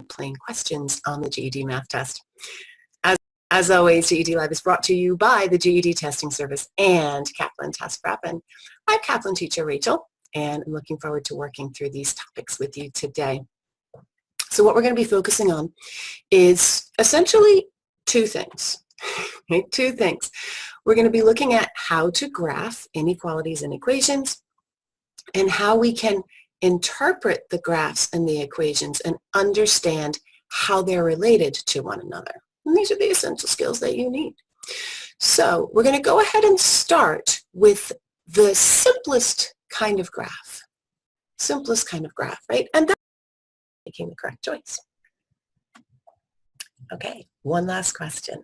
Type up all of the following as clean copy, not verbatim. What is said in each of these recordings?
plain questions on the GED math test. As always, GED Live is brought to you by the GED Testing Service and Kaplan Test Prep. And I'm Kaplan teacher Rachel, and I'm looking forward to working through these topics with you today. So what we're going to be focusing on is essentially two things. Two things. We're going to be looking at how to graph inequalities and equations and how we can interpret the graphs and the equations and understand how they're related to one another. And these are the essential skills that you need. So we're going to go ahead and start with the simplest kind of graph. Simplest kind of graph, right? And that's making the correct choice. Okay, one last question.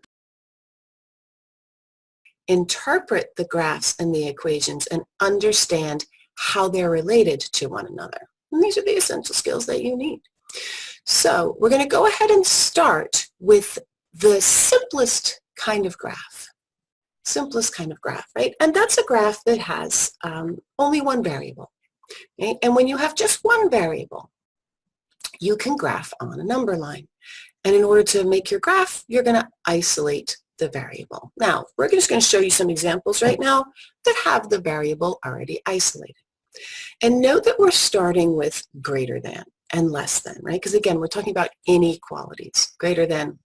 Interpret the graphs and the equations and understand how they're related to one another. And these are the essential skills that you need. So we're going to go ahead and start with the simplest kind of graph. Simplest kind of graph, right? And that's a graph that has only one variable. Okay? And when you have just one variable, you can graph on a number line. And in order to make your graph, you're going to isolate the variable. Now, we're just going to show you some examples right now that have the variable already isolated. And note that we're starting with greater than and less than, right? Because again, we're talking about inequalities, greater than.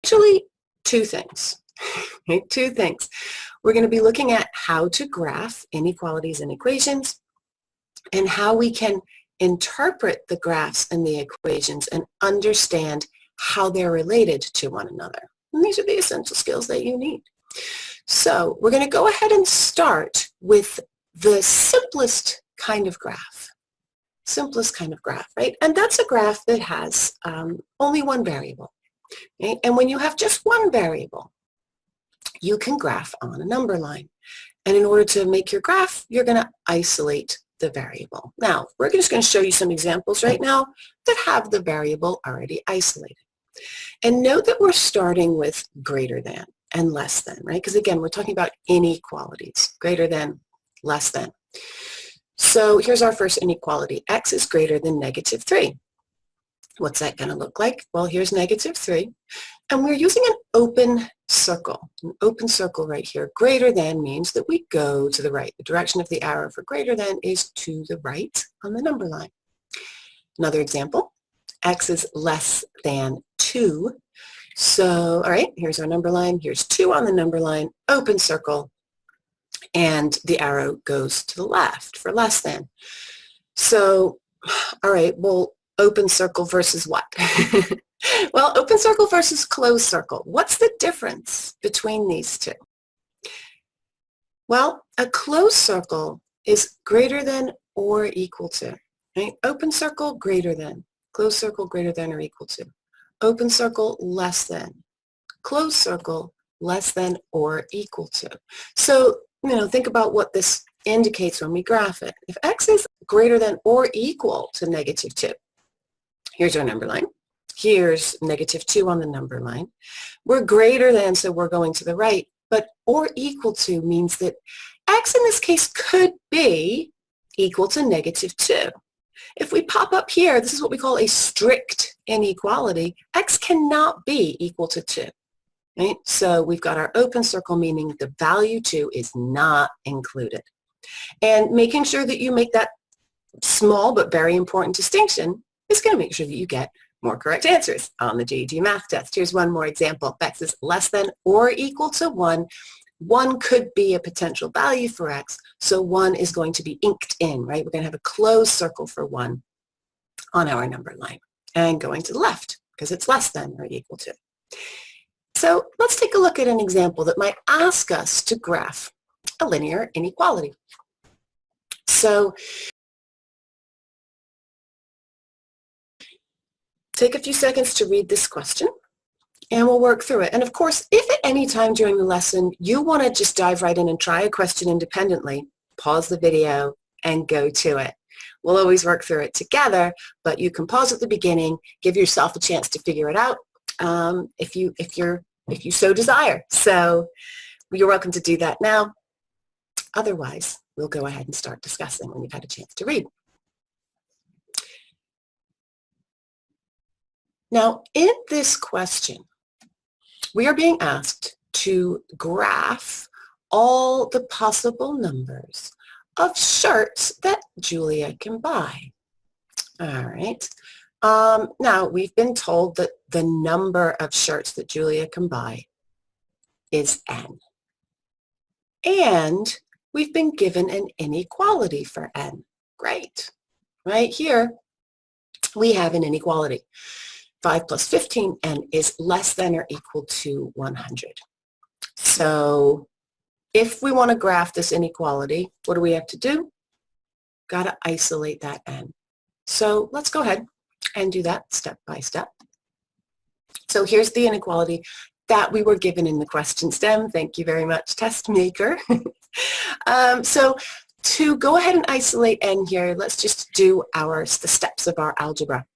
Actually, two things. Okay, two things. We're going to be looking at how to graph inequalities and equations and how we can interpret the graphs and the equations and understand how they're related to one another. And these are the essential skills that you need. So we're going to go ahead and start with the simplest kind of graph. Simplest kind of graph, right? And that's a graph that has only one variable. Okay? And when you have just one variable, you can graph on a number line. And in order to make your graph, you're going to isolate the variable. Now, we're just going to show you some examples right now that have the variable already isolated. And note that we're starting with greater than and less than, right? Because again, we're talking about inequalities, greater than, less than. So here's our first inequality. X is greater than negative 3. What's that going to look like? Well, here's negative 3. And we're using an open circle right here. Greater than means that we go to the right. The direction of the arrow for greater than is to the right on the number line. Another example, X is less than 2. So, all right, here's our number line. Here's 2 on the number line, open circle, and the arrow goes to the left for less than. So, all right, well, open circle versus what? Well, open circle versus closed circle. What's the difference between these two? Well, a closed circle is greater than or equal to. Right? Open circle, greater than. Closed circle, greater than or equal to. Open circle, less than. Closed circle, less than or equal to. So, think about what this indicates when we graph it. If X is greater than or equal to negative 2, here's our number line. Here's negative 2 on the number line. We're greater than, so we're going to the right, but or equal to means that X in this case could be equal to negative 2. If we pop up here, this is what we call a strict inequality. X cannot be equal to 2. Right? So we've got our open circle, meaning the value 2 is not included. And making sure that you make that small but very important distinction is going to make sure that you get more correct answers on the GED math test. Here's one more example. X is less than or equal to 1. 1 could be a potential value for X, so 1 is going to be inked in, right? We're going to have a closed circle for 1 on our number line and going to the left because it's less than or equal to. So let's take a look at an example that might ask us to graph a linear inequality. So take a few seconds to read this question and we'll work through it. And of course, if at any time during the lesson you want to just dive right in and try a question independently, pause the video and go to it. We'll always work through it together, but you can pause at the beginning, give yourself a chance to figure it out if you so desire. So you're welcome to do that now. Otherwise, we'll go ahead and start discussing when you've had a chance to read. Now, in this question, we are being asked to graph all the possible numbers of shirts that Julia can buy. All right. Now, we've been told that the number of shirts that Julia can buy is n. And we've been given an inequality for n. Great. Right here, we have an inequality. 5 plus 15, n is less than or equal to 100. So if we want to graph this inequality, what do we have to do? Got to isolate that n. So let's go ahead and do that step by step. So here's the inequality that we were given in the question stem. Thank you very much, test maker. So to go ahead and isolate n here, let's just do the steps of our algebra.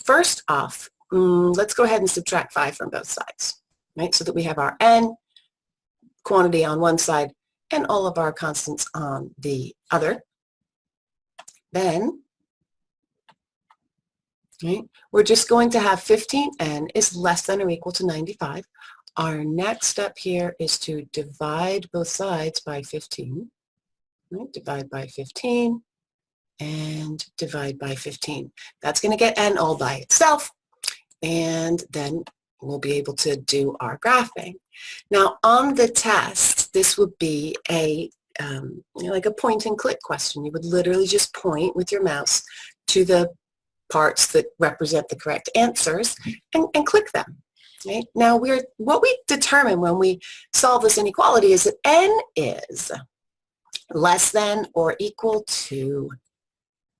First off, let's go ahead and subtract 5 from both sides, right? So that we have our n quantity on one side and all of our constants on the other. Then, right, we're just going to have 15n is less than or equal to 95. Our next step here is to divide both sides by 15. Right? Divide by 15 and divide by 15. That's going to get n all by itself, and then we'll be able to do our graphing. Now, on the test, this would be like a point and click question. You would literally just point with your mouse to the parts that represent the correct answers and click them. Right? Now, what we determine when we solve this inequality is that n is less than or equal to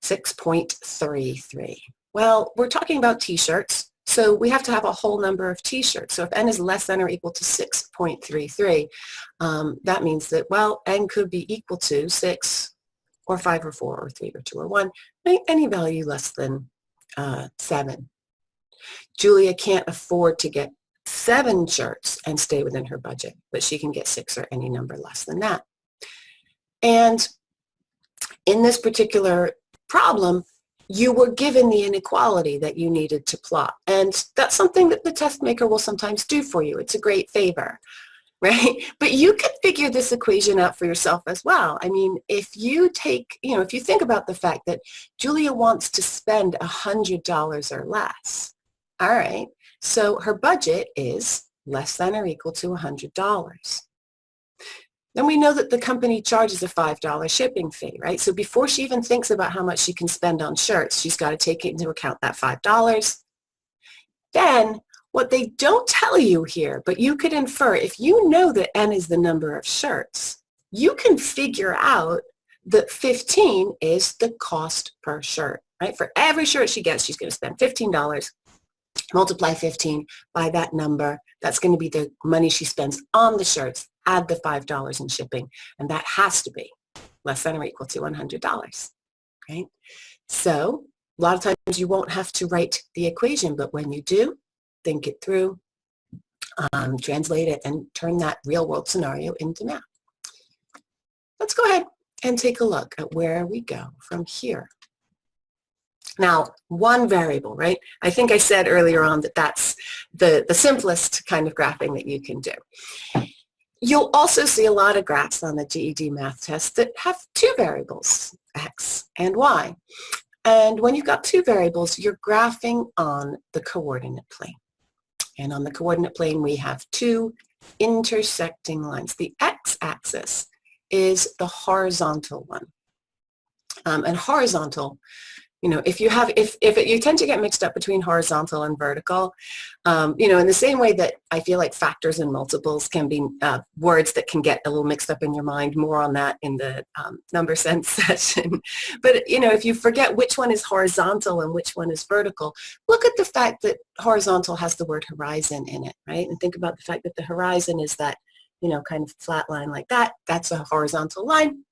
6.33. Well, we're talking about t-shirts, so we have to have a whole number of t-shirts. So if n is less than or equal to 6.33, that means that, well, n could be equal to 6 or 5 or 4 or 3 or 2 or 1, any value less than 7. Julia can't afford to get 7 shirts and stay within her budget, but she can get 6 or any number less than that. And in this particular problem, you were given the inequality that you needed to plot. And that's something that the test maker will sometimes do for you. It's a great favor, right? But you could figure this equation out for yourself as well. I mean, if you think about the fact that Julia wants to spend $100 or less, all right, so her budget is less than or equal to $100. Then we know that the company charges a $5 shipping fee, right? So before she even thinks about how much she can spend on shirts, she's got to take into account that $5. Then what they don't tell you here, but you could infer, if you know that n is the number of shirts, you can figure out that 15 is the cost per shirt, right? For every shirt she gets, she's going to spend $15. Multiply 15 by that number. That's going to be the money she spends on the shirts. Add the $5 in shipping, and that has to be less than or equal to $100, right? So a lot of times you won't have to write the equation, but when you do, think it through, translate it, and turn that real-world scenario into math. Let's go ahead and take a look at where we go from here. Now, one variable, right? I think I said earlier on that that's the simplest kind of graphing that you can do. You'll also see a lot of graphs on the GED math test that have 2 variables, x and y. And when you've got 2 variables, you're graphing on the coordinate plane. And on the coordinate plane, we have 2 intersecting lines. The x-axis is the horizontal one. And horizontal, if you tend to get mixed up between horizontal and vertical, in the same way that I feel like factors and multiples can be words that can get a little mixed up in your mind, more on that in the number sense session. But, if you forget which one is horizontal and which one is vertical, look at the fact that horizontal has the word horizon in it, right? And think about the fact that the horizon is that, kind of flat line like that. That's a horizontal line.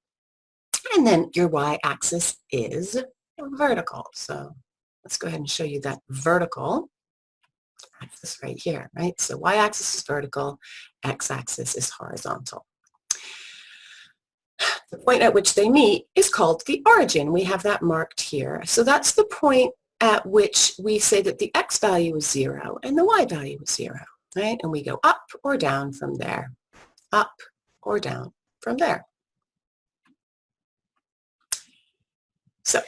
And then your y-axis is vertical. So let's go ahead and show you that vertical axis right here, right? So y-axis is vertical, x-axis is horizontal. The point at which they meet is called the origin. We have that marked here. So that's the point at which we say that the x value is 0 and the y value is 0, right? And we go up or down from there, up or down from there. So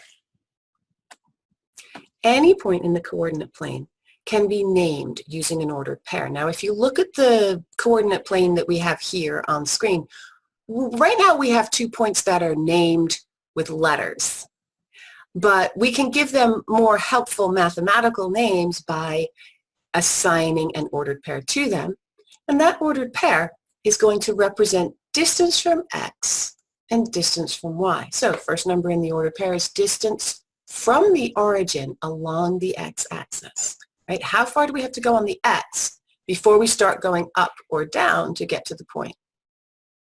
any point in the coordinate plane can be named using an ordered pair. Now, if you look at the coordinate plane that we have here on screen, right now we have 2 points that are named with letters, but we can give them more helpful mathematical names by assigning an ordered pair to them. And that ordered pair is going to represent distance from x and distance from y. So first number in the ordered pair is distance from the origin along the x-axis, right? How far do we have to go on the x before we start going up or down to get to the point?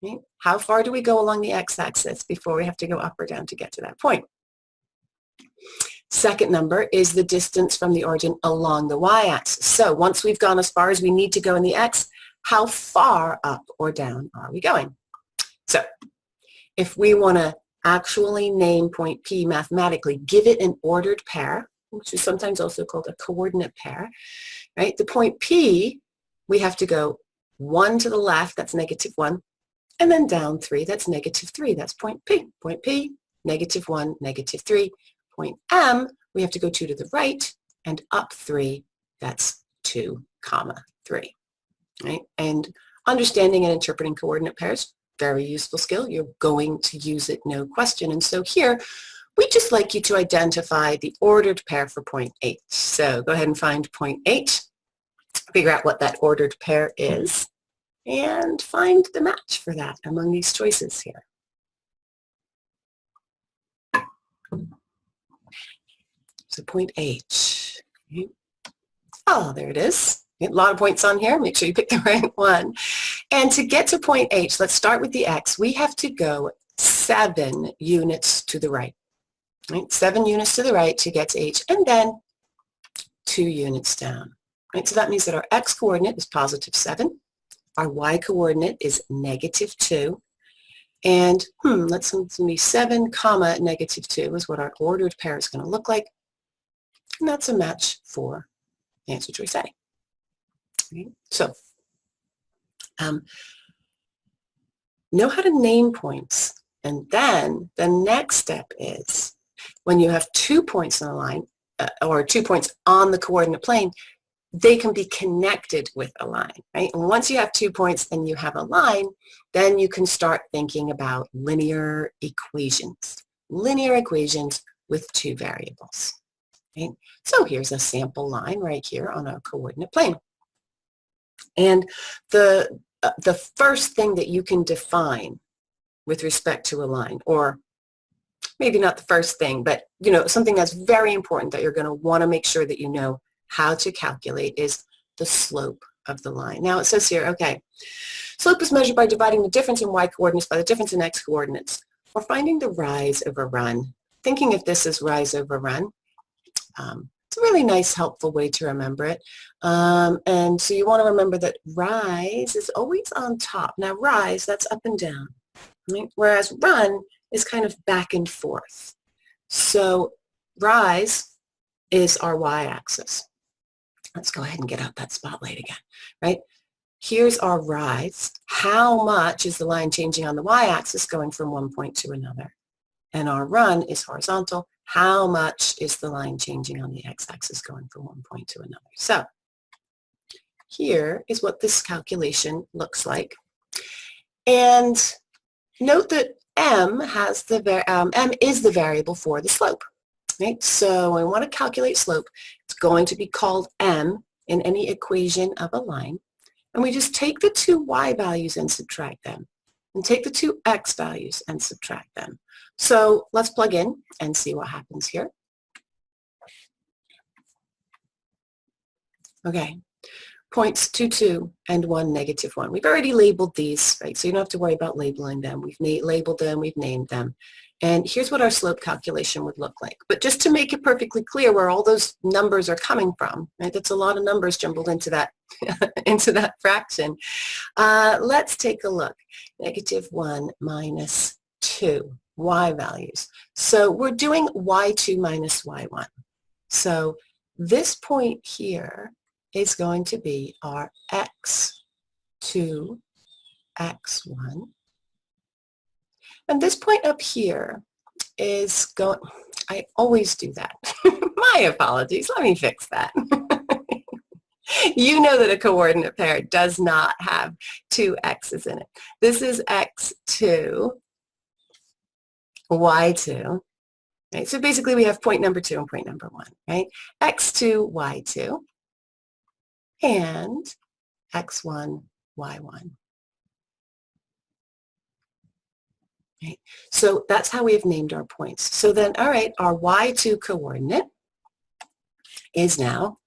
Right? How far do we go along the x-axis before we have to go up or down to get to that point? Second number is the distance from the origin along the y-axis. So once we've gone as far as we need to go in the x, how far up or down are we going? So if we want to actually name point P mathematically, give it an ordered pair, which is sometimes also called a coordinate pair, right? The point P, we have to go 1 to the left, that's -1, and then down 3, that's -3, that's point P. Point P, -1, -3. Point M, we have to go 2 to the right, and up 3, that's 2, 3, right? And understanding and interpreting coordinate pairs, very useful skill. You're going to use it, no question. And so here, we'd just like you to identify the ordered pair for point H. So go ahead and find point H, figure out what that ordered pair is, and find the match for that among these choices here. So point H. Oh, there it is. A lot of points on here. Make sure you pick the right one. And to get to point H, let's start with the x. We have to go 7 units to the right. Right? 7 units to the right to get to H, and then 2 units down. Right? So that means that our x-coordinate is +7. Our y-coordinate is -2. And let's be 7, -2 is what our ordered pair is going to look like. And that's a match for answer choice A. Okay. So know how to name points. And then the next step is when you have 2 points on a line, or 2 points on the coordinate plane, they can be connected with a line, right? And once you have 2 points and you have a line, then you can start thinking about linear equations. Linear equations with 2 variables. Right? So here's a sample line right here on our coordinate plane. And the first thing that you can define with respect to a line, or maybe not the first thing, but something that's very important that you're going to want to make sure that you know how to calculate, is the slope of the line. Now it says here, okay, slope is measured by dividing the difference in y coordinates by the difference in x coordinates, or finding the rise over run. Thinking of this as rise over run, it's a really nice, helpful way to remember it. And so you want to remember that rise is always on top. Now rise, that's up and down, right? Whereas run is kind of back and forth. So rise is our y-axis. Let's go ahead and get out that spotlight again, right? Here's our rise. How much is the line changing on the y-axis going from one point to another? And our run is horizontal. How much is the line changing on the x-axis going from one point to another? So here is what this calculation looks like. And note that m is the variable for the slope. Right? So when we want to calculate slope, it's going to be called m in any equation of a line. And we just take the 2 y values and subtract them. And take the 2 x values and subtract them. So let's plug in and see what happens here. Okay, points 2, 2, and 1, -1. We've already labeled these, right? So you don't have to worry about labeling them. We've labeled them, we've named them. And here's what our slope calculation would look like. But just to make it perfectly clear where all those numbers are coming from, right? That's a lot of numbers jumbled into that, into that fraction. Let's take a look. -1 minus 2, y values. So we're doing y2 minus y1. So this point here is going to be our x2, x1. And this point up here is going, I always do that. My apologies, let me fix that. You know that a coordinate pair does not have two x's in it. This is x2, y2. Right? So basically we have point number 2 and point number 1, right? x2, y2, and x1, y1. Right? So that's how we have named our points. So then, all right, our y2 coordinate is now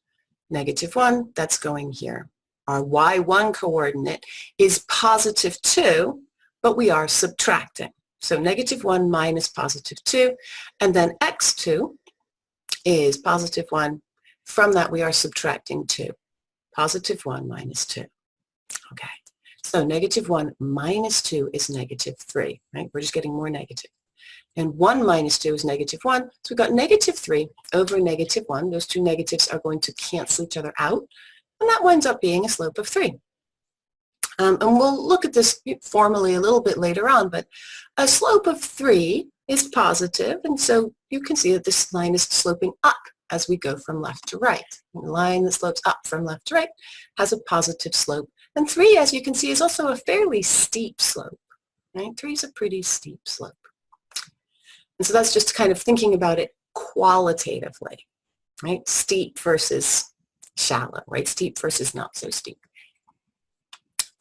-1, that's going here. Our y1 coordinate is +2, but we are subtracting. So -1 minus +2, and then x2 is +1. From that, we are subtracting 2. +1 minus 2. Okay. So -1 minus 2 is -3, right? We're just getting more negative. And 1 minus 2 is -1. So we've got -3 over -1. Those two negatives are going to cancel each other out. And that winds up being a slope of 3. And we'll look at this formally a little bit later on, but a slope of 3 is positive, and so you can see that this line is sloping up as we go from left to right. And the line that slopes up from left to right has a positive slope. And 3, as you can see, is also a fairly steep slope. Right? 3 is a pretty steep slope. And so that's just kind of thinking about it qualitatively, right? Steep versus shallow, right? Steep versus not so steep.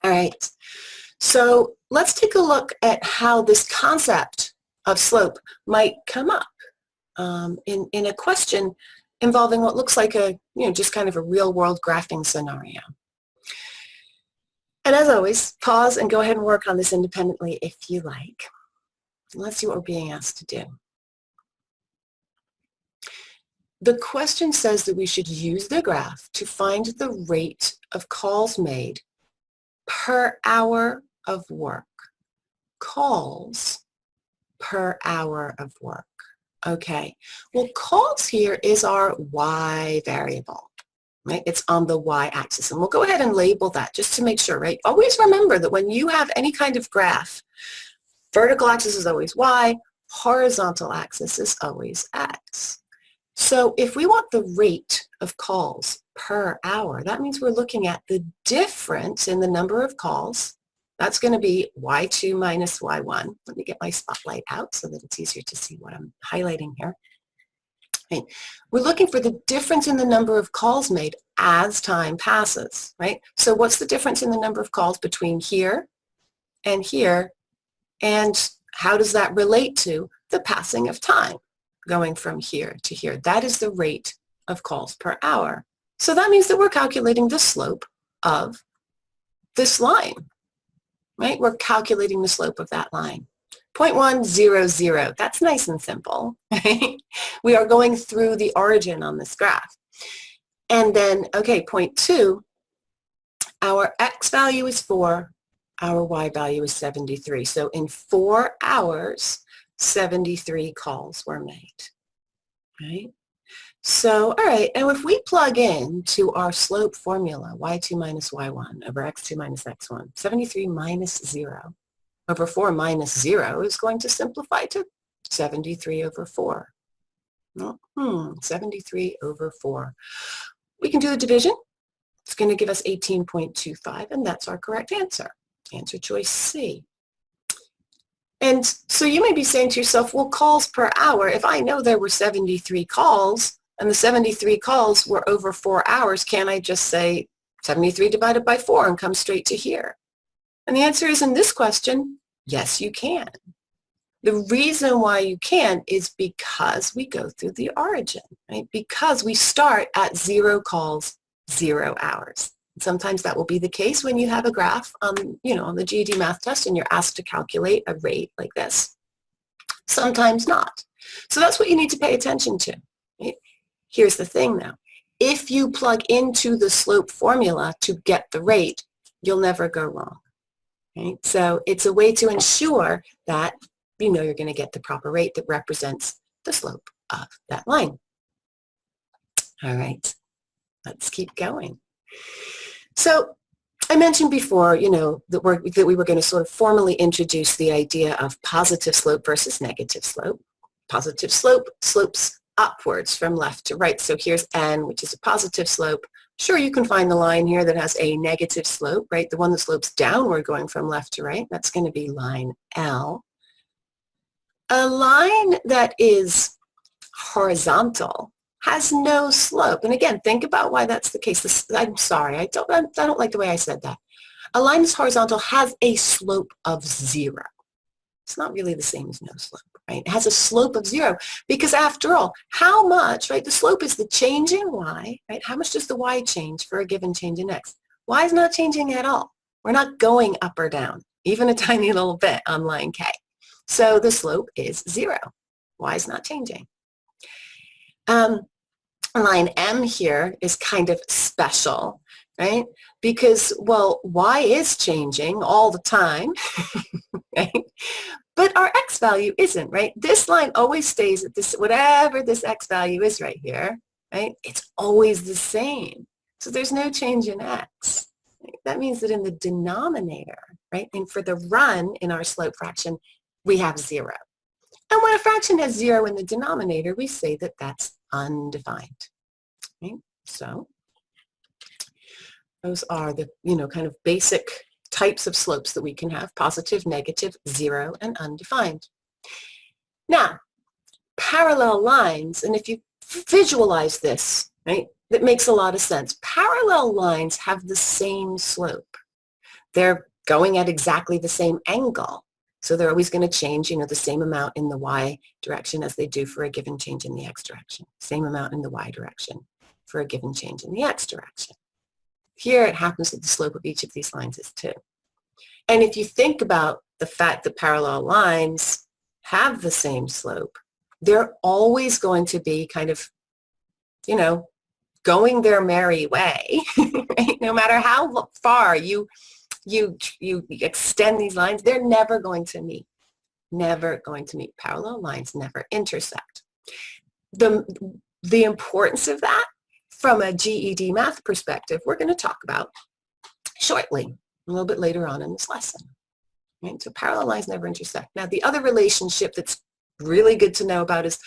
All right, so let's take a look at how this concept of slope might come up in a question involving what looks like a, just kind of a real-world graphing scenario. And as always, pause and go ahead and work on this independently if you like. Let's see what we're being asked to do. The question says that we should use the graph to find the rate of calls made per hour of work. Calls per hour of work. Okay, well, calls here is our y variable, right? It's on the y-axis, and we'll go ahead and label that just to make sure, right? Always remember that when you have any kind of graph, vertical axis is always y, horizontal axis is always x. So if we want the rate of calls per hour, that means we're looking at the difference in the number of calls. That's going to be y2 minus y1. Let me get my spotlight out so that it's easier to see what I'm highlighting here. Okay. We're looking for the difference in the number of calls made as time passes, right? So what's the difference in the number of calls between here and here, and how does that relate to the passing of time going from here to here? That is the rate of calls per hour. So that means that we're calculating the slope of this line, right? We're calculating the slope of that line. 0.100, that's nice and simple, right? We are going through the origin on this graph. And then, okay, 0.2, our x value is 4, our y value is 73. So in 4 hours, 73 calls were made, right? So, all right, and if we plug in to our slope formula, y2 minus y1 over x2 minus x1, 73 minus 0 over 4 minus 0 is going to simplify to 73 over 4. 73 over 4. We can do the division. It's going to give us 18.25, and that's our correct answer. Answer choice C. And so you may be saying to yourself, well, calls per hour, if I know there were 73 calls, and the 73 calls were over 4 hours, can't I just say 73 divided by 4 and come straight to here? And the answer is, in this question, yes, you can. The reason why you can is because we go through the origin, right? Because we start at 0 calls, 0 hours. Sometimes that will be the case when you have a graph on the GED math test and you're asked to calculate a rate like this. Sometimes not. So that's what you need to pay attention to. Right? Here's the thing though. If you plug into the slope formula to get the rate, you'll never go wrong. Right? So it's a way to ensure that you're going to get the proper rate that represents the slope of that line. All right, let's keep going. So I mentioned before, that we were going to sort of formally introduce the idea of positive slope versus negative slope. Positive slope slopes upwards from left to right. So here's N, which is a positive slope. Sure, you can find the line here that has a negative slope, right? The one that slopes downward going from left to right. That's going to be line L. A line that is horizontal has no slope. And again, think about why that's the case. I'm sorry, I don't like the way I said that. A line that's horizontal has a slope of 0. It's not really the same as no slope, right? It has a slope of 0 because after all, how much, right? The slope is the change in y, right? How much does the y change for a given change in x? Y is not changing at all. We're not going up or down, even a tiny little bit on line k. So the slope is 0. Y is not changing. Line M here is kind of special, right? Because, well, y is changing all the time, right? But our x value isn't, right? This line always stays at this, whatever this x value is right here, right? It's always the same. So there's no change in x. Right? That means that in the denominator, right, and for the run in our slope fraction, we have 0. And when a fraction has 0 in the denominator, we say that that's undefined. Okay? So those are the, kind of basic types of slopes that we can have: positive, negative, 0, and undefined. Now, parallel lines, and if you visualize this, right, that makes a lot of sense. Parallel lines have the same slope. They're going at exactly the same angle. So they're always going to change, the same amount in the y direction as they do for a given change in the x direction. Same amount in the y direction for a given change in the x direction. Here it happens that the slope of each of these lines is 2. And if you think about the fact that parallel lines have the same slope, they're always going to be kind of, going their merry way, right? No matter how far you extend these lines, they're never going to meet. Never going to meet. Parallel lines never intersect. The importance of that from a GED math perspective, we're going to talk about shortly, a little bit later on in this lesson. Right? So parallel lines never intersect. Now, the other relationship that's really good to know about is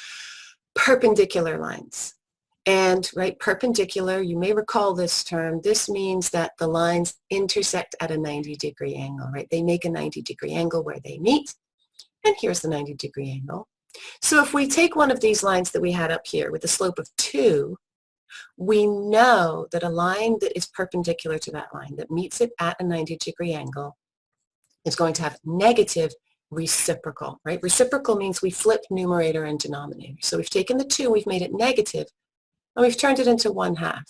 perpendicular lines. And, right, perpendicular, you may recall this term. This means that the lines intersect at a 90-degree angle, right? They make a 90-degree angle where they meet. And here's the 90-degree angle. So if we take one of these lines that we had up here with a slope of 2, we know that a line that is perpendicular to that line, that meets it at a 90-degree angle, is going to have negative reciprocal, right? Reciprocal means we flip numerator and denominator. So we've taken the 2, we've made it negative, and we've turned it into 1/2.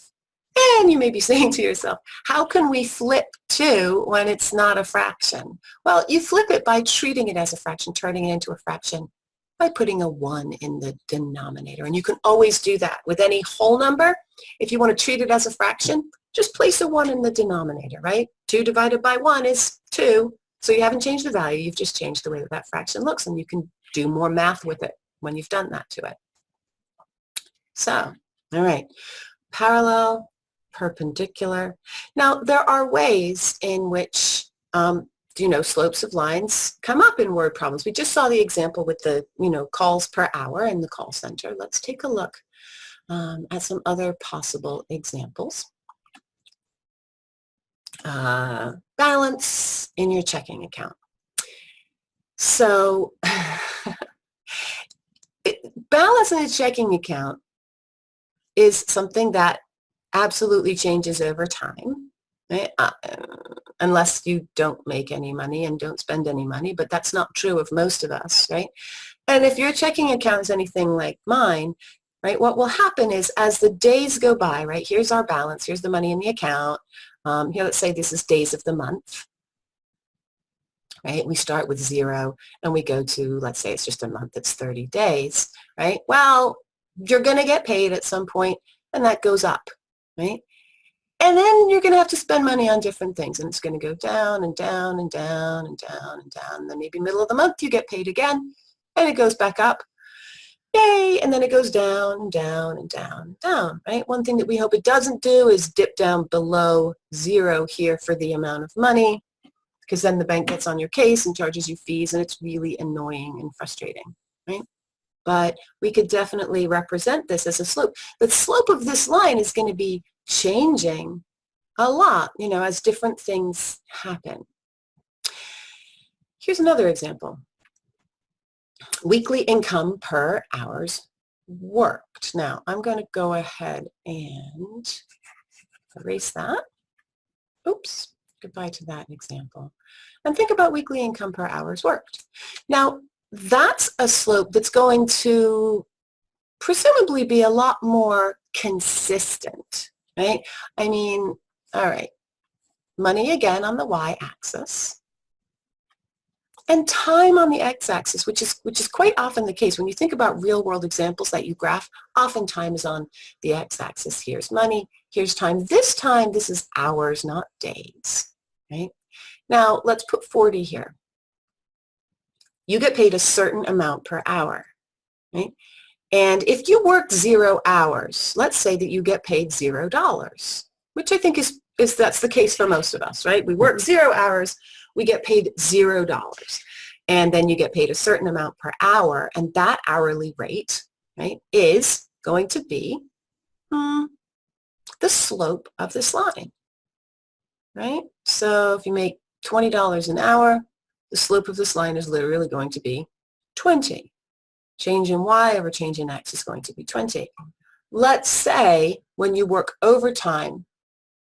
And you may be saying to yourself, how can we flip 2 when it's not a fraction? Well, you flip it by treating it as a fraction, turning it into a fraction by putting a 1 in the denominator. And you can always do that with any whole number. If you want to treat it as a fraction, just place a 1 in the denominator, right? 2 divided by 1 is 2. So you haven't changed the value, you've just changed the way that that fraction looks, and you can do more math with it when you've done that to it. So, all right, parallel, perpendicular. Now, there are ways in which, slopes of lines come up in word problems. We just saw the example with the, calls per hour in the call center. Let's take a look at some other possible examples. Balance in your checking account. So, balance in a checking account is something that absolutely changes over time, right? Unless you don't make any money and don't spend any money, but that's not true of most of us, right? And if your checking account is anything like mine, right, what will happen is as the days go by, right, here's our balance, here's the money in the account, here, let's say this is days of the month, right? We start with 0 and we go to, let's say it's just a month, it's 30 days, right? Well, you're going to get paid at some point and that goes up, right? And then you're going to have to spend money on different things, and it's going to go down and down and down and down and down. And then maybe middle of the month you get paid again, and it goes back up. yay, and then it goes down and down and down and down, right? One thing that we hope it doesn't do is dip down below zero here for the amount of money, because then the bank gets on your case and charges you fees, and it's really annoying and frustrating, right? But we could definitely represent this as a slope. The slope of this line is going to be changing a lot, as different things happen. Here's another example. Weekly income per hours worked. Now, I'm going to go ahead and erase that. Oops, goodbye to that example. And think about weekly income per hours worked. Now, that's a slope that's going to presumably be a lot more consistent, right? I mean, all right, money again on the y-axis, and time on the x-axis, which is quite often the case. When you think about real-world examples that you graph, often time is on the x-axis. Here's money, here's time. This time, this is hours, not days, right? Now, let's put 40 here. You get paid a certain amount per hour, right? And if you work 0 hours, let's say that you get paid $0, which I think that's the case for most of us, right? We work 0 hours, we get paid $0. And then you get paid a certain amount per hour, and that hourly rate, right, is going to be the slope of this line, right? So if you make $20 an hour, the slope of this line is literally going to be 20. Change in y over change in x is going to be 20. Let's say when you work overtime,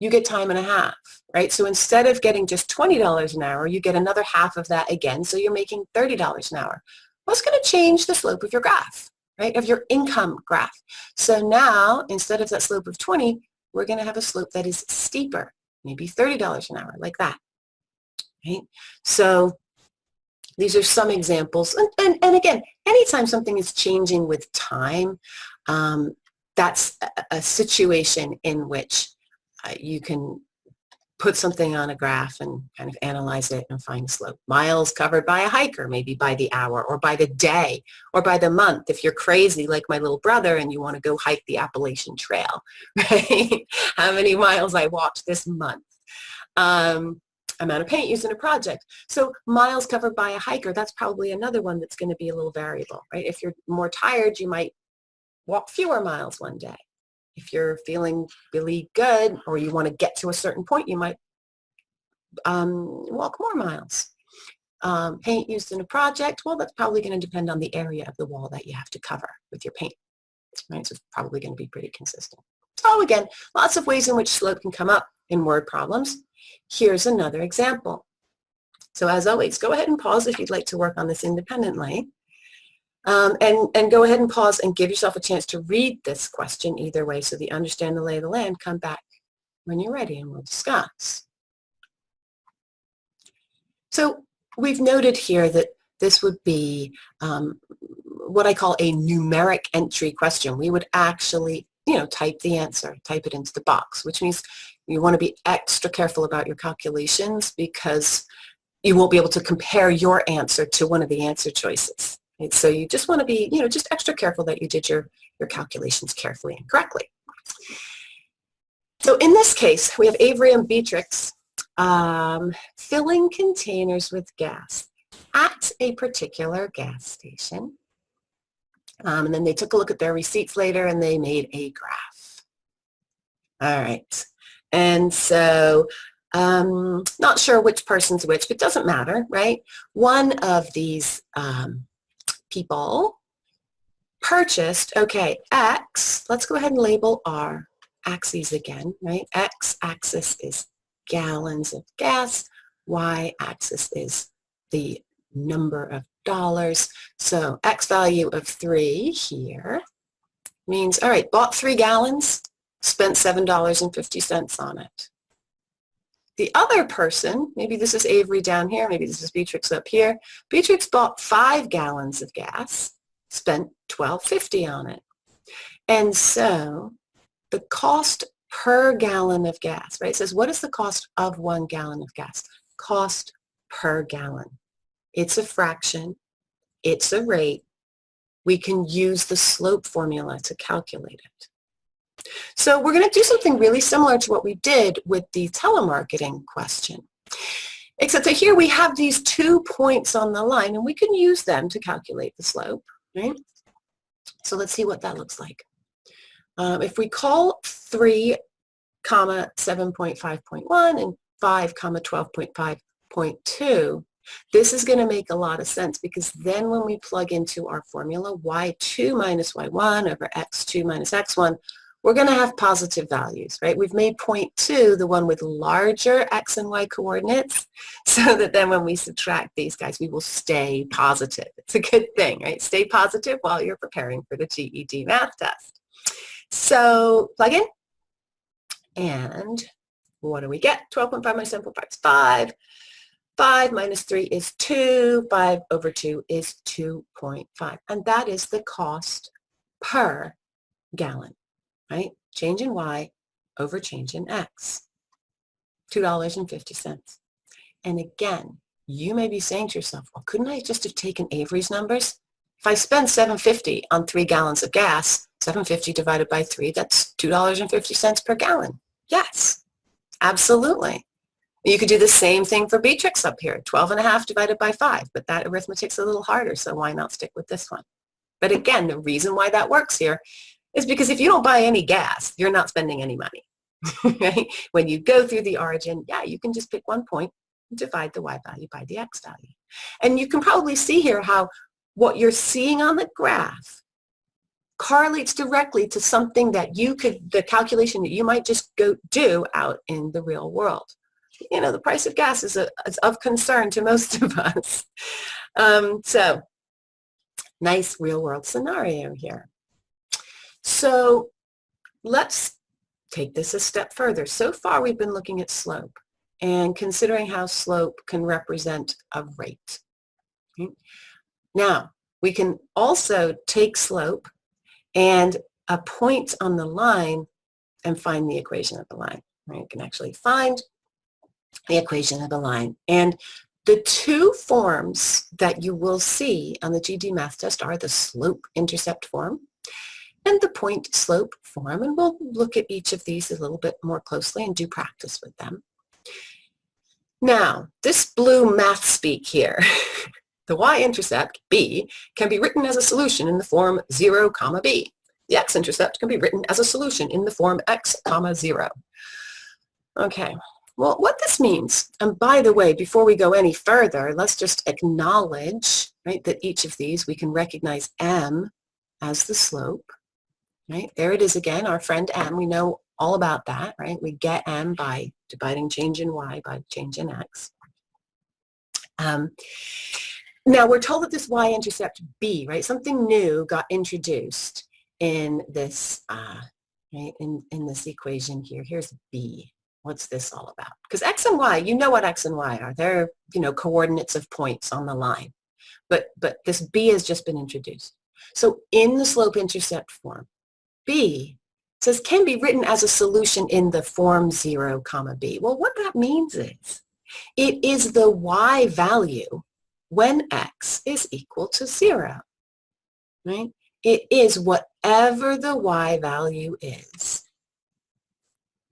you get time and a half, right? So instead of getting just $20 an hour, you get another half of that again, so you're making $30 an hour. What's going to change the slope of your graph, right, of your income graph? So now, instead of that slope of 20, we're going to have a slope that is steeper, maybe $30 an hour, like that, right? So these are some examples. And again, anytime something is changing with time, that's a situation in which you can put something on a graph and kind of analyze it and find slope. Miles covered by a hiker, maybe by the hour or by the day or by the month. If you're crazy like my little brother and you want to go hike the Appalachian Trail, right? How many miles I walked this month. Amount of paint used in a project. So miles covered by a hiker, that's probably another one that's going to be a little variable, right? If you're more tired, you might walk fewer miles one day. If you're feeling really good or you want to get to a certain point, you might walk more miles. Paint used in a project, well, that's probably going to depend on the area of the wall that you have to cover with your paint, right? So it's probably going to be pretty consistent. So again, lots of ways in which slope can come up in word problems. Here's another example. So as always, go ahead and pause if you'd like to work on this independently. And go ahead and pause and give yourself a chance to read this question either way so that you understand the lay of the land. Come back when you're ready and we'll discuss. So we've noted here that this would be what I call a numeric entry question. We would actually, type the answer, type it into the box, which means you want to be extra careful about your calculations because you won't be able to compare your answer to one of the answer choices. Right? So you just want to be, just extra careful that you did your calculations carefully and correctly. So in this case, we have Avery and Beatrix filling containers with gas at a particular gas station. And then they took a look at their receipts later and they made a graph. All right. And so not sure which person's which, but it doesn't matter, right? One of these people purchased, okay, X, let's go ahead and label our axes again, right? X-axis is gallons of gas, Y-axis is the number of dollars. So X value of 3 here means, all right, bought 3 gallons, spent $7.50 on it. The other person, maybe this is Avery down here, maybe this is Beatrix up here. Beatrix bought 5 gallons of gas, spent $12.50 on it. And so the cost per gallon of gas, right? It says, what is the cost of 1 gallon of gas? Cost per gallon. It's a fraction. It's a rate. we can use the slope formula to calculate it. So we're going to do something really similar to what we did with the telemarketing question. Except that here we have these 2 points on the line, and we can use them to calculate the slope, right? So let's see what that looks like. If we call 3, 7.5.1 and 5, 12.5.2, this is going to make a lot of sense, because then when we plug into our formula, y2 minus y1 over x2 minus x1, we're going to have positive values, right? We've made point 2 the one with larger x and y coordinates, so that then when we subtract these guys, we will stay positive. It's a good thing, right? Stay positive while you're preparing for the GED math test. So plug in, and what do we get? 12.5 minus 7.5 is 5. 5 minus 3 is 2. 5 over 2 is 2.5. And that is the cost per gallon, right? Change in Y over change in X, $2.50. And again, you may be saying to yourself, well, couldn't I just have taken Avery's numbers? If I spend $7.50 on 3 gallons of gas, $7.50 divided by 3, that's $2.50 per gallon. Yes, absolutely. You could do the same thing for Beatrix up here, 12.5 divided by 5, but that arithmetic's a little harder, so why not stick with this one? But again, the reason why that works here is because if you don't buy any gas, you're not spending any money. Right? When you go through the origin, yeah, you can just pick one point and divide the y value by the x value. And you can probably see here how what you're seeing on the graph correlates directly to something that you could, the calculation that you might just go do out in the real world. You know, the price of gas is of concern to most of us. So, nice real-world scenario here. So, let's take this a step further. So far, we've been looking at slope and considering how slope can represent a rate. Okay? Now, we can also take slope and a point on the line and find the equation of the line. Right? You can actually find the equation of the line. And the 2 forms that you will see on the GED math test are the slope-intercept form and the point-slope form. And we'll look at each of these a little bit more closely and do practice with them. Now, this blue math speak here, the y-intercept, b, can be written as a solution in the form 0, comma b. The x-intercept can be written as a solution in the form x, comma 0. Okay. Well, what this means, and by the way, before we go any further, let's just acknowledge, right, that each of these we can recognize m as the slope, right? There it is again, our friend m. We know all about that, right? We get m by dividing change in y by change in x. Now, we're told that this y-intercept b, right, something new got introduced in this, right, in this equation here. Here's b. What's this all about? Because x and y, you know what x and y are. They're, you know, coordinates of points on the line. But this b has just been introduced. So in the slope-intercept form, b says can be written as a solution in the form 0, comma b. Well, what that means is it is the y value when x is equal to 0. Right? It is whatever the y value is.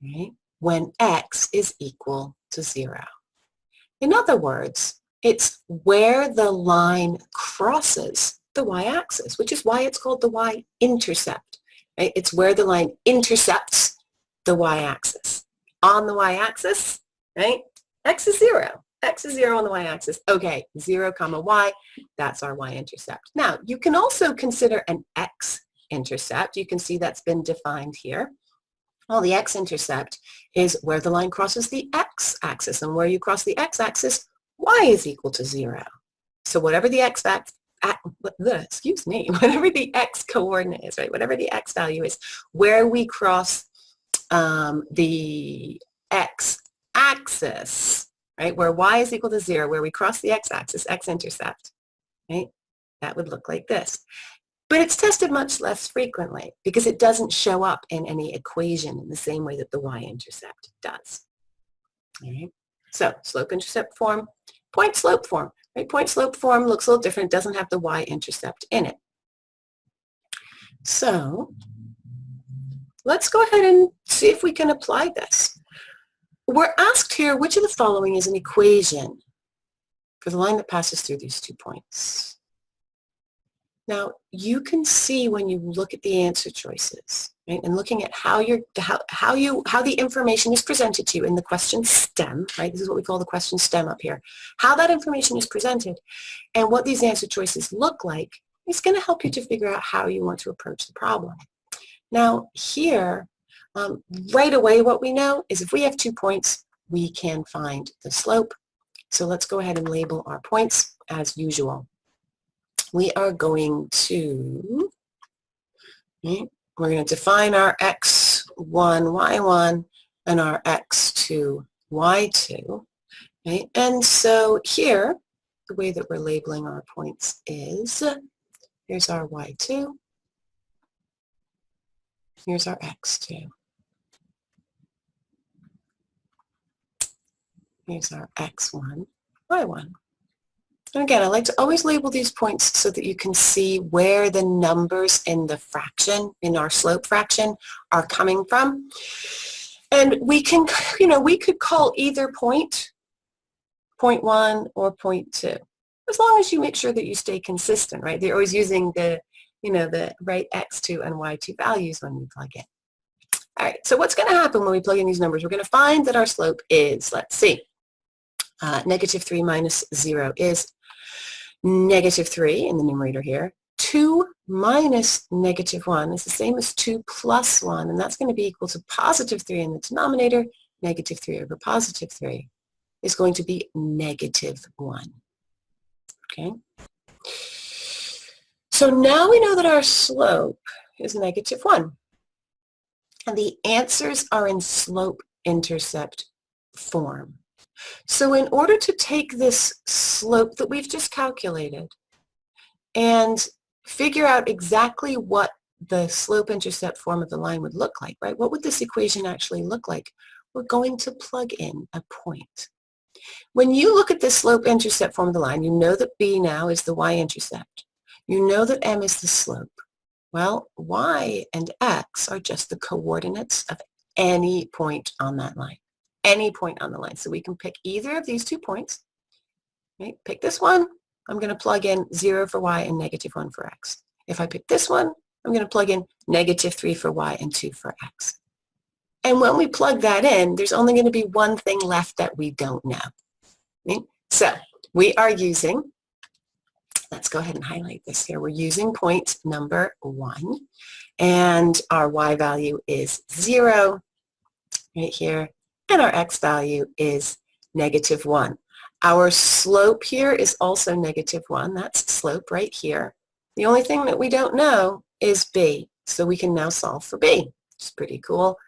Right? When x is equal to 0. In other words, it's where the line crosses the y-axis, which is why it's called the y-intercept. Right? It's where the line intercepts the y-axis. On the y-axis, right, x is 0. X is 0 on the y-axis. Okay, 0, comma y, that's our y-intercept. Now, you can also consider an x-intercept. You can see that's been defined here. Well, the x-intercept is where the line crosses the x-axis, and where you cross the x-axis, y is equal to 0. So whatever the whatever the x coordinate is, right, whatever the x value is, where we cross the x-axis, right, where y is equal to 0, where we cross the x-axis, x-intercept, right, that would look like this. But it's tested much less frequently because it doesn't show up in any equation in the same way that the y-intercept does. All right? So slope-intercept form, point-slope form. Right? Point-slope form looks a little different. It doesn't have the y-intercept in it. So let's go ahead and see if we can apply this. We're asked here, which of the following is an equation for the line that passes through these 2 points? Now, you can see when you look at the answer choices, right, and looking at how the information is presented to you in the question stem, right? This is what we call the question stem up here. How that information is presented and what these answer choices look like is going to help you to figure out how you want to approach the problem. Now, here, right away, what we know is if we have 2 points, we can find the slope. So let's go ahead and label our points as usual. We are going to, we're going to define our x1, y1, and our x2, y2. Right? And so here, the way that we're labeling our points is, here's our y2, here's our x2. Here's our x1, y1. And again, I like to always label these points so that you can see where the numbers in the fraction, in our slope fraction, are coming from. And we can, we could call either point 0.1 or 0.2, as long as you make sure that you stay consistent, right? They're always using the right x2 and y2 values when we plug in. All right, so what's going to happen when we plug in these numbers? We're going to find that our slope is, let's see, -3 minus 0 is -3 in the numerator here. 2 minus -1 is the same as 2 plus 1, and that's going to be equal to +3 in the denominator. -3 over +3 is going to be -1. Okay? So now we know that our slope is -1. And the answers are in slope-intercept form. So in order to take this slope that we've just calculated and figure out exactly what the slope-intercept form of the line would look like, right? What would this equation actually look like? We're going to plug in a point. When you look at the slope-intercept form of the line, you know that B now is the y-intercept. You know that M is the slope. Well, y and x are just the coordinates of any point on that line. Any point on the line. So we can pick either of these 2 points. Right? Pick this one, I'm going to plug in 0 for y and -1 for x. If I pick this one, I'm going to plug in -3 for y and 2 for x. And when we plug that in, there's only going to be one thing left that we don't know. Right? So we are using, let's go ahead and highlight this here. We're using point number 1, and our y value is 0 right here, and our x value is -1. Our slope here is also -1. That's slope right here. The only thing that we don't know is b, so we can now solve for b. It's pretty cool.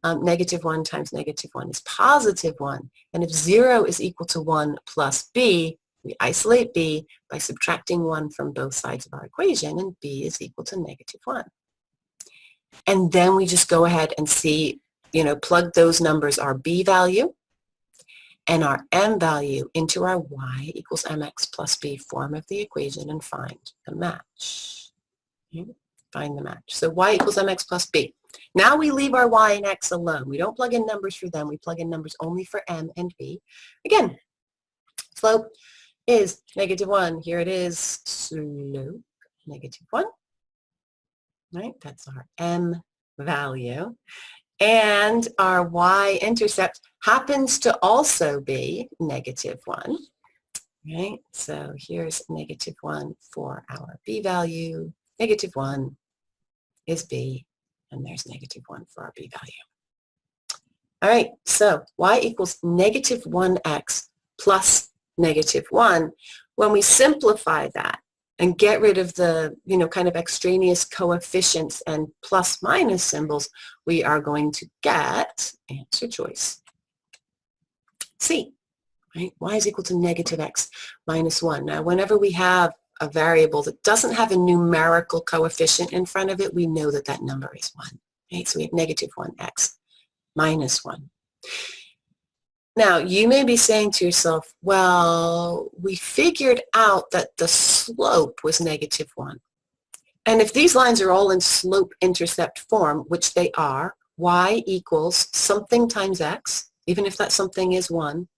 -1 times -1 is +1, and if 0 is equal to 1 plus b, we isolate b by subtracting 1 from both sides of our equation, and b is equal to -1. And then we just go ahead and see, plug those numbers, our b value and our m value, into our y equals mx plus b form of the equation and find the match. Okay? Find the match. So y equals mx plus b. Now we leave our y and x alone. We don't plug in numbers for them. We plug in numbers only for m and b. Again, slope is -1. Here it is, slope -1. Right? That's our m value. And our y-intercept happens to also be -1. Right? So here's -1 for our b value. -1 is b, and there's -1 for our b value. All right, so y equals -1x plus -1. When we simplify that and get rid of the, kind of extraneous coefficients and plus minus symbols, we are going to get answer choice C, right? Y is equal to -x minus 1. Now, whenever we have a variable that doesn't have a numerical coefficient in front of it, we know that that number is 1, right? So we have -1x minus 1. Now, you may be saying to yourself, well, we figured out that the slope was -1. And if these lines are all in slope-intercept form, which they are, y equals something times x, even if that something is 1.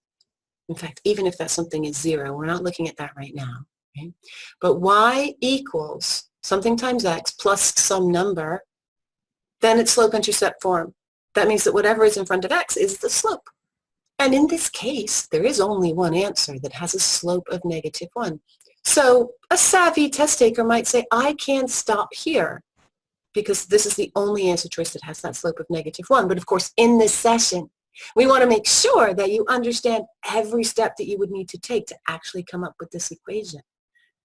In fact, even if that something is 0, we're not looking at that right now. Okay? But y equals something times x plus some number, then it's slope-intercept form. That means that whatever is in front of x is the slope. And in this case, there is only one answer that has a slope of -1. So a savvy test taker might say, I can stop here because this is the only answer choice that has that slope of -1. But of course, in this session, we want to make sure that you understand every step that you would need to take to actually come up with this equation.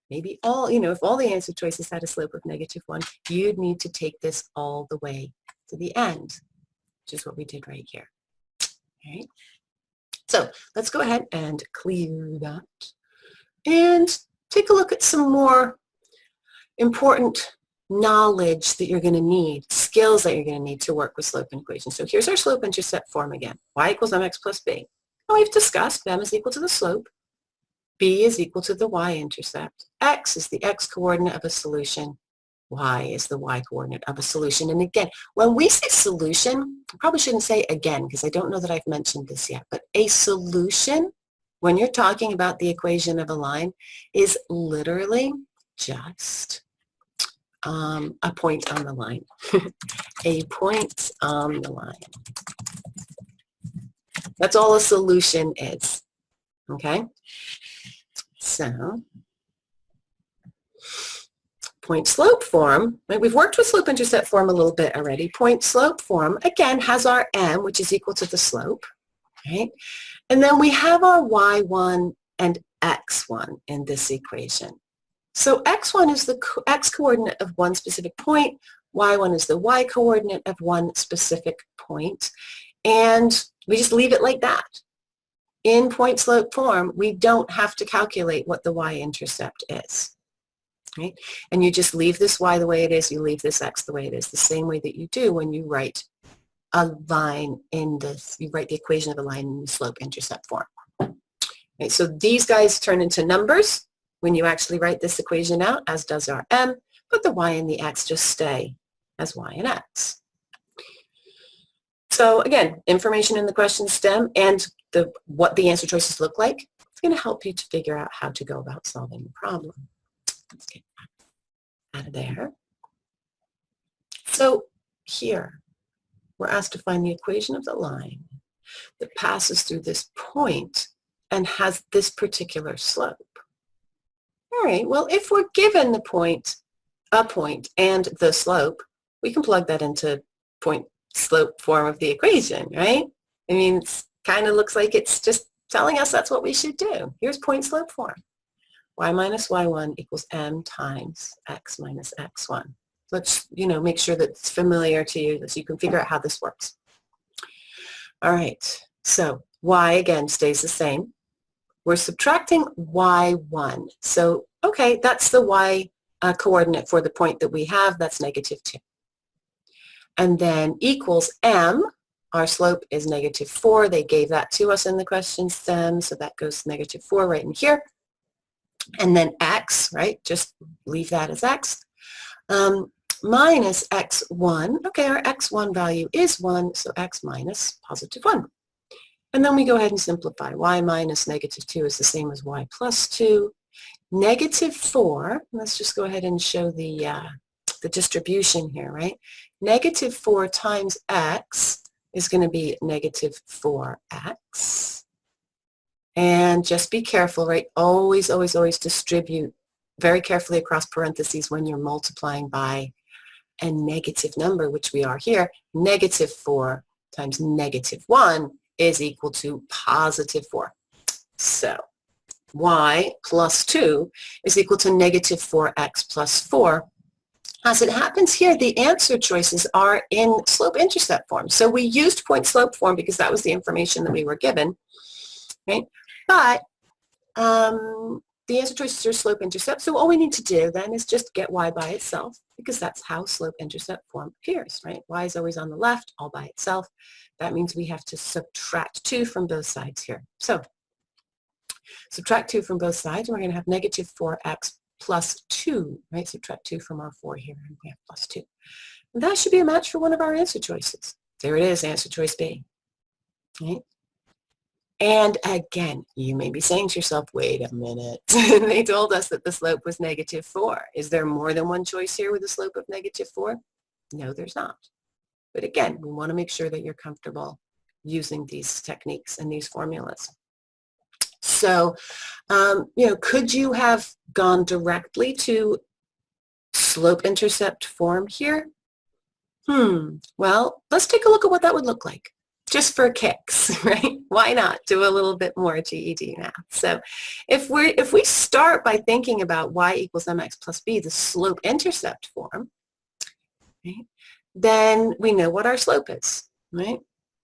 Maybe if all the answer choices had a slope of -1, you'd need to take this all the way to the end, which is what we did right here. All right. So let's go ahead and clear that and take a look at some more important knowledge that you're going to need, skills that you're going to need to work with slope equations. So here's our slope-intercept form again. Y equals mx plus b. Now we've discussed m is equal to the slope, b is equal to the y-intercept, x is the x-coordinate of a solution, y is the y-coordinate of a solution. And again, when we say solution, I probably shouldn't say again because I don't know that I've mentioned this yet, but a solution, when you're talking about the equation of a line, is literally just a point on the line. A point on the line. That's all a solution is. Okay? So, point slope form, right? We've worked with slope intercept form a little bit already. Point slope form, again, has our m, which is equal to the slope, right? And then we have our y1 and x1 in this equation. So x1 is the x-coordinate of one specific point, y1 is the y-coordinate of one specific point, and we just leave it like that. In point slope form, we don't have to calculate what the y-intercept is. Right? And you just leave this y the way it is, you leave this x the way it is, the same way that you do when you write a line in this, you write the equation of a line in the slope-intercept form. Right? So these guys turn into numbers when you actually write this equation out, as does our m, but the y and the x just stay as y and x. So again, information in the question stem and what the answer choices look like, it's going to help you to figure out how to go about solving the problem. Let's get that out of there. So here, we're asked to find the equation of the line that passes through this point and has this particular slope. All right, well, if we're given the point, a point, and the slope, we can plug that into point slope form of the equation, right? I mean, it kind of looks like it's just telling us that's what we should do. Here's point slope form. Y minus y1 equals m times x minus x1. Let's, make sure that it's familiar to you so you can figure out how this works. All right, so y again stays the same. We're subtracting y1. So, okay, that's the y coordinate for the point that we have. That's -2. And then equals m. Our slope is -4. They gave that to us in the question stem, so that goes to -4 right in here. And then x, right, just leave that as x, minus x1. Okay, our x1 value is 1, so x minus +1. And then we go ahead and simplify. Y minus -2 is the same as y plus 2. -4, let's just go ahead and show the distribution here, right? -4 times x is going to be -4x. And just be careful, right? Always, always, always distribute very carefully across parentheses when you're multiplying by a negative number, which we are here. -4 times -1 is equal to +4. So y plus 2 is equal to -4x plus 4. As it happens here, the answer choices are in slope-intercept form. So we used point slope form because that was the information that we were given, right? But the answer choices are slope-intercept, so all we need to do then is just get y by itself because that's how slope-intercept form appears, right? Y is always on the left, all by itself. That means we have to subtract 2 from both sides here. So subtract 2 from both sides, and we're going to have -4x plus 2, right? Subtract 2 from our 4 here, and we have plus 2. And that should be a match for one of our answer choices. There it is, answer choice B. Right? And again, you may be saying to yourself, wait a minute. They told us that the slope was -4. Is there more than one choice here with a slope of -4? No, there's not. But again, we want to make sure that you're comfortable using these techniques and these formulas. So, could you have gone directly to slope-intercept form here? Well, let's take a look at what that would look like. Just for kicks, right? Why not do a little bit more GED math? So if we start by thinking about y equals mx plus b, the slope-intercept form, right, then we know what our slope is, right?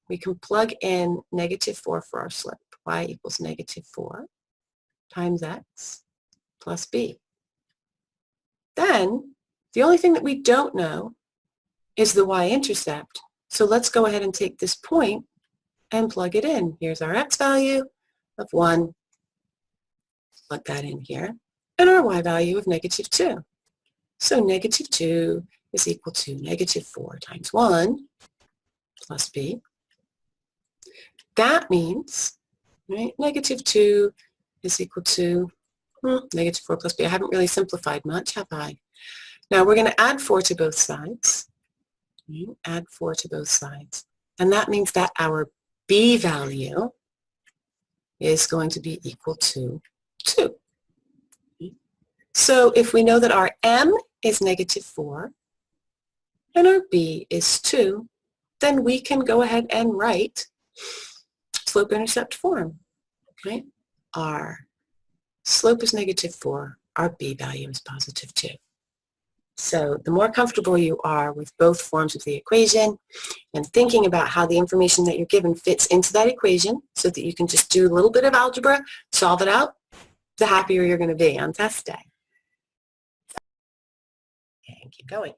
We can plug in -4 for our slope. Y equals -4 times x plus b. Then the only thing that we don't know is the y-intercept. So let's go ahead and take this point and plug it in. Here's our x value of 1. Plug that in here. And our y value of -2. So -2 is equal to -4 times 1 plus b. That means, right, -2 is equal to -4 plus b. I haven't really simplified much, have I? Now we're going to add 4 to both sides. Add 4 to both sides. And that means that our b value is going to be equal to 2. So if we know that our m is -4 and our b is 2, then we can go ahead and write slope-intercept form. Right? Our slope is -4. Our b value is +2. So the more comfortable you are with both forms of the equation and thinking about how the information that you're given fits into that equation so that you can just do a little bit of algebra, solve it out, the happier you're going to be on test day. And keep going.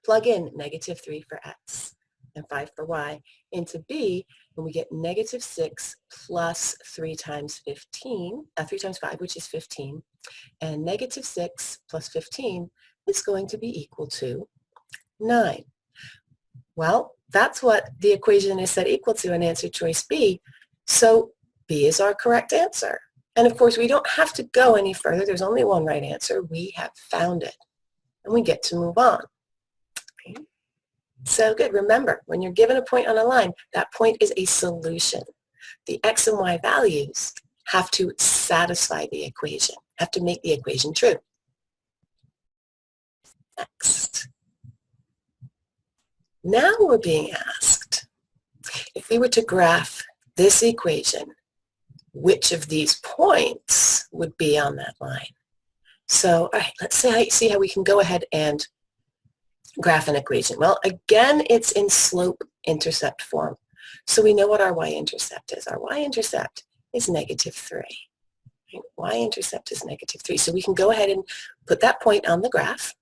Plug in -3 for x and 5 for y into b, and we get -6 plus 3 times 15, 3 times 5, which is 15. And -6 plus 15 is going to be equal to 9. Well, that's what the equation is set equal to in answer choice B. So B is our correct answer. And of course, we don't have to go any further. There's only one right answer. We have found it. And we get to move on. Okay. So good. Remember, when you're given a point on a line, that point is a solution. The x and y values have to satisfy the equation, have to make the equation true. Next. Now we're being asked, if we were to graph this equation, which of these points would be on that line? So, all right, let's see how we can go ahead and graph an equation. Well, again, it's in slope-intercept form. So we know what our y-intercept is. Our y-intercept is -3. Right? Y-intercept is -3. So we can go ahead and put that point on the graph.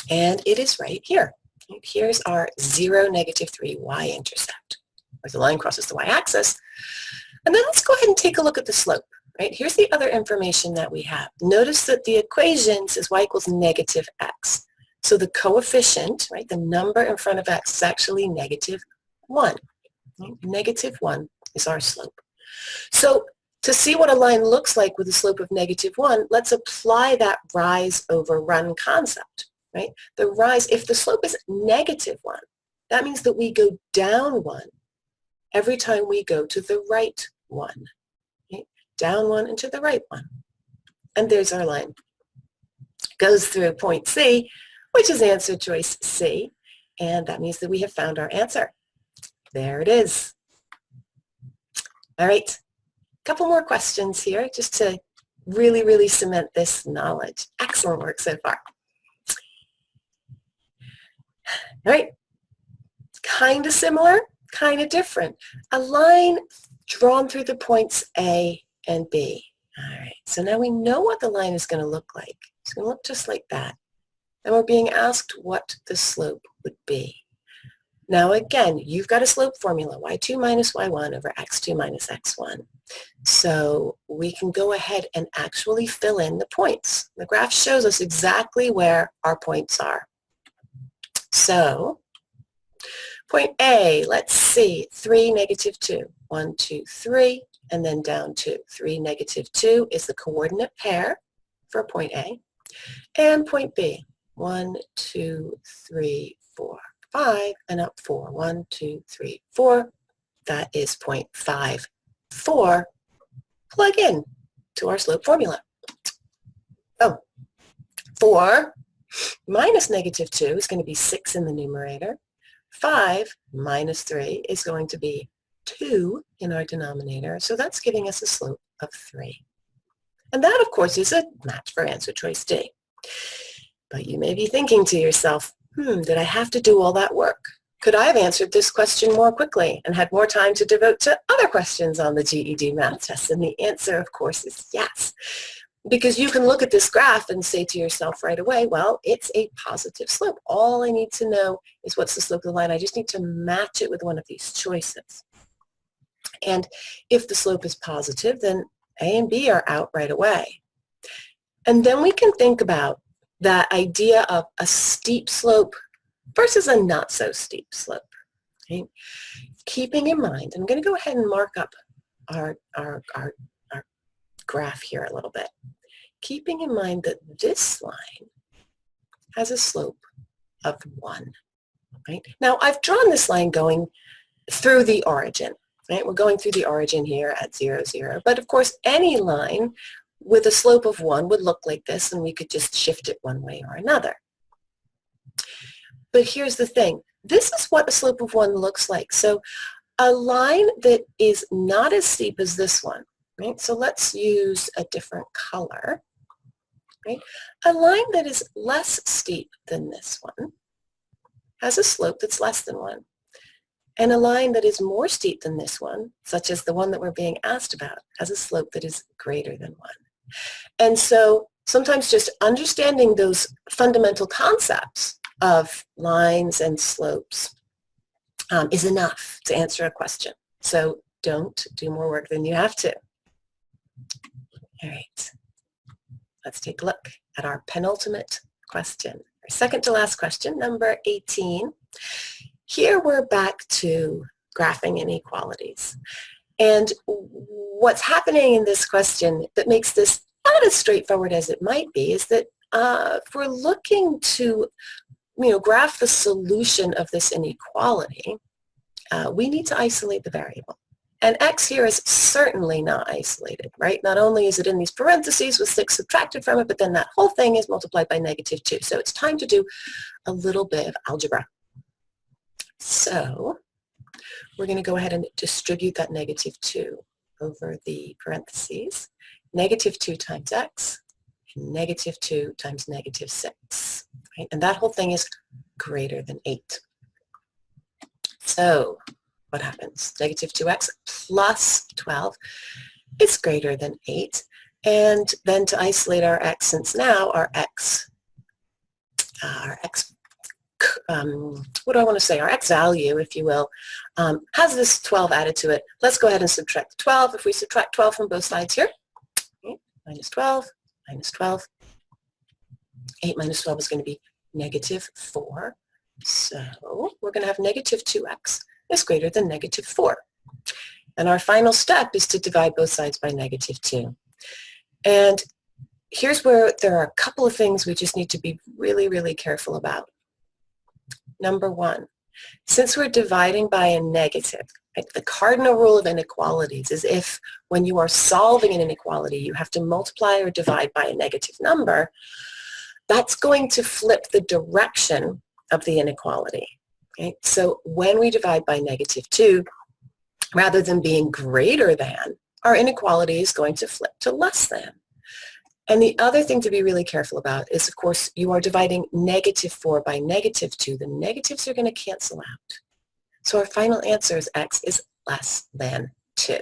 And it is right here. Right? Here's our 0, -3 y-intercept, where the line crosses the y-axis. And then let's go ahead and take a look at the slope. Right? Here's the other information that we have. Notice that the equation says y equals -x. So the coefficient, right, the number in front of x is actually -1. Right? -1 is our slope. So to see what a line looks like with a slope of -1, let's apply that rise over run concept. Right? The rise, if the slope is -1, that means that we go down 1 every time we go to the right 1. Right? Down 1 and to the right 1. And there's our line. Goes through point C, which is answer choice C, and that means that we have found our answer. There it is. All right, a couple more questions here just to really, really cement this knowledge. Excellent work so far. All right, kind of similar, kind of different. A line drawn through the points A and B. All right, so now we know what the line is going to look like. It's going to look just like that. And we're being asked what the slope would be. Now again, you've got a slope formula, y2 minus y1 over x2 minus x1. So we can go ahead and actually fill in the points. The graph shows us exactly where our points are. So point A, let's see, 3, negative 2. 1, 2, 3, and then down 2. 3, negative 2 is the coordinate pair for point A. And point B, 1, 2, 3, 4, 5, and up 4. 1, 2, 3, 4. That is 0.54. Plug in to our slope formula. Oh, 4 minus negative 2 is going to be 6 in the numerator. 5 minus 3 is going to be 2 in our denominator. So that's giving us a slope of 3. And that, of course, is a match for answer choice D. But you may be thinking to yourself, did I have to do all that work? Could I have answered this question more quickly and had more time to devote to other questions on the GED math test? And the answer, of course, is yes. Because you can look at this graph and say to yourself right away, well, it's a positive slope. All I need to know is what's the slope of the line. I just need to match it with one of these choices. And if the slope is positive, then A and B are out right away. And then we can think about that idea of a steep slope versus a not so steep slope. Okay? Keeping in mind, I'm going to go ahead and mark up our graph here a little bit. Keeping in mind that this line has a slope of 1. Right? Now, I've drawn this line going through the origin. Right? We're going through the origin here at 0, 0. But of course, any line with a slope of 1 would look like this, and we could just shift it one way or another. But here's the thing. This is what a slope of 1 looks like. So a line that is not as steep as this one, right? So let's use a different color, right? A line that is less steep than this one has a slope that's less than 1. And a line that is more steep than this one, such as the one that we're being asked about, has a slope that is greater than 1. And so sometimes just understanding those fundamental concepts of lines and slopes is enough to answer a question. So don't do more work than you have to. All right, let's take a look at our penultimate question, our second to last question, number 18. Here we're back to graphing inequalities. And what's happening in this question that makes this not as straightforward as it might be is that if we're looking to graph the solution of this inequality, we need to isolate the variable. And x here is certainly not isolated, right? Not only is it in these parentheses with 6 subtracted from it, but then that whole thing is multiplied by negative 2. So it's time to do a little bit of algebra. So we're going to go ahead and distribute that negative 2 over the parentheses. Negative 2 times x, and negative 2 times negative 6. Right? And that whole thing is greater than 8. So what happens? Negative 2x plus 12 is greater than 8. And then to isolate our x, since now our x, what do I want to say? Our x value, if you will, has this 12 added to it. Let's go ahead and subtract 12. If we subtract 12 from both sides here, okay, minus 12, minus 12. 8 minus 12 is going to be negative 4. So we're going to have negative 2x is greater than negative 4. And our final step is to divide both sides by negative 2. And here's where there are a couple of things we just need to be really, really careful about. Number 1, since we're dividing by a negative, right, the cardinal rule of inequalities is if when you are solving an inequality you have to multiply or divide by a negative number, that's going to flip the direction of the inequality. Okay? So when we divide by negative 2, rather than being greater than, our inequality is going to flip to less than. And the other thing to be really careful about is, of course, you are dividing negative 4 by negative 2. The negatives are going to cancel out. So our final answer is x is less than 2.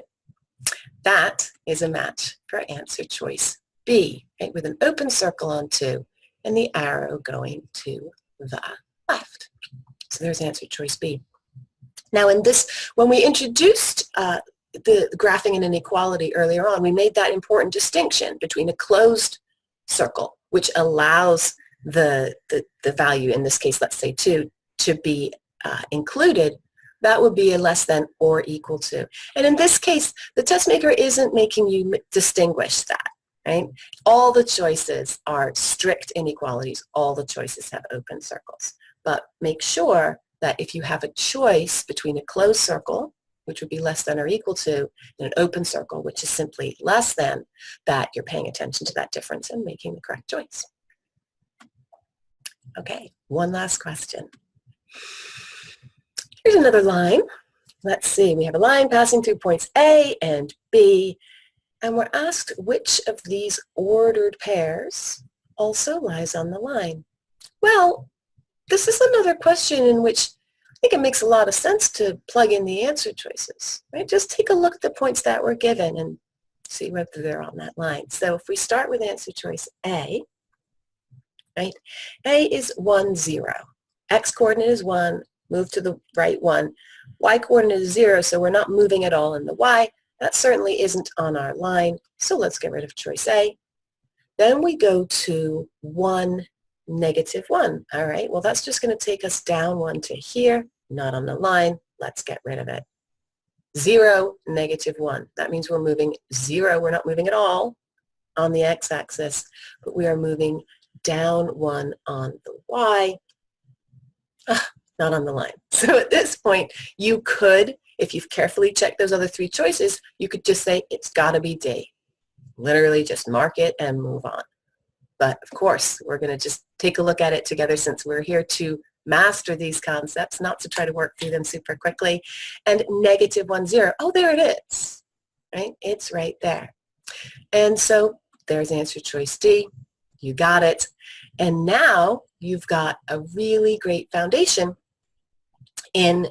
That is a match for answer choice B, right, with an open circle on 2 and the arrow going to the left. So there's answer choice B. Now in this, when we introduced the graphing an inequality earlier on, we made that important distinction between a closed circle, which allows the value, in this case, let's say 2, to be included. That would be a less than or equal to. And in this case, the test maker isn't making you distinguish that, right? All the choices are strict inequalities. All the choices have open circles. But make sure that if you have a choice between a closed circle, which would be less than or equal to, and an open circle, which is simply less than, that you're paying attention to that difference and making the correct choice. Okay, one last question. Here's another line. Let's see, we have a line passing through points A and B, and we're asked which of these ordered pairs also lies on the line. Well, this is another question in which I think it makes a lot of sense to plug in the answer choices, right? Just take a look at the points that were given and see whether they're on that line. So if we start with answer choice A, right? A is 1, 0. X coordinate is 1, move to the right 1. Y coordinate is 0, so we're not moving at all in the Y. That certainly isn't on our line, so let's get rid of choice A. Then we go to 1, negative 1. All right, well, that's just going to take us down 1 to here, not on the line. Let's get rid of it. 0, negative 1. That means we're moving 0. We're not moving at all on the x-axis, but we are moving down 1 on the y, not on the line. So at this point, you could, if you've carefully checked those other 3 choices, you could just say, it's got to be D. Literally just mark it and move on. But of course, we're going to just take a look at it together since we're here to master these concepts, not to try to work through them super quickly. And negative 1, 0. Oh, there it is, right? It's right there. And so there's answer choice D. You got it. And now you've got a really great foundation in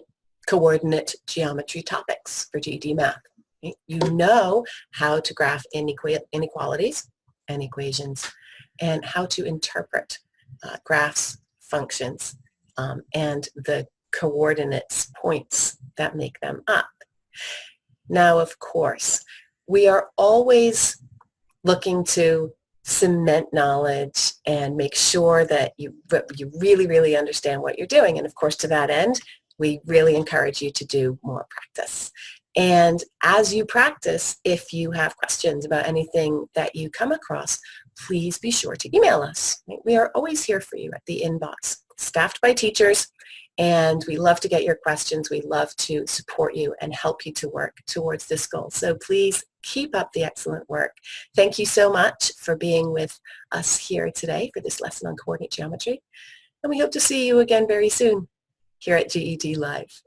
coordinate geometry topics for GED math. You know how to graph inequalities and equations and how to interpret graphs, functions, and the coordinates, points that make them up. Now, of course, we are always looking to cement knowledge and make sure that you really, really understand what you're doing. And of course, to that end, we really encourage you to do more practice. And as you practice, if you have questions about anything that you come across, please be sure to email us. We are always here for you at the inbox, staffed by teachers, and we love to get your questions. We love to support you and help you to work towards this goal. So please keep up the excellent work. Thank you so much for being with us here today for this lesson on coordinate geometry. And we hope to see you again very soon here at GED Live.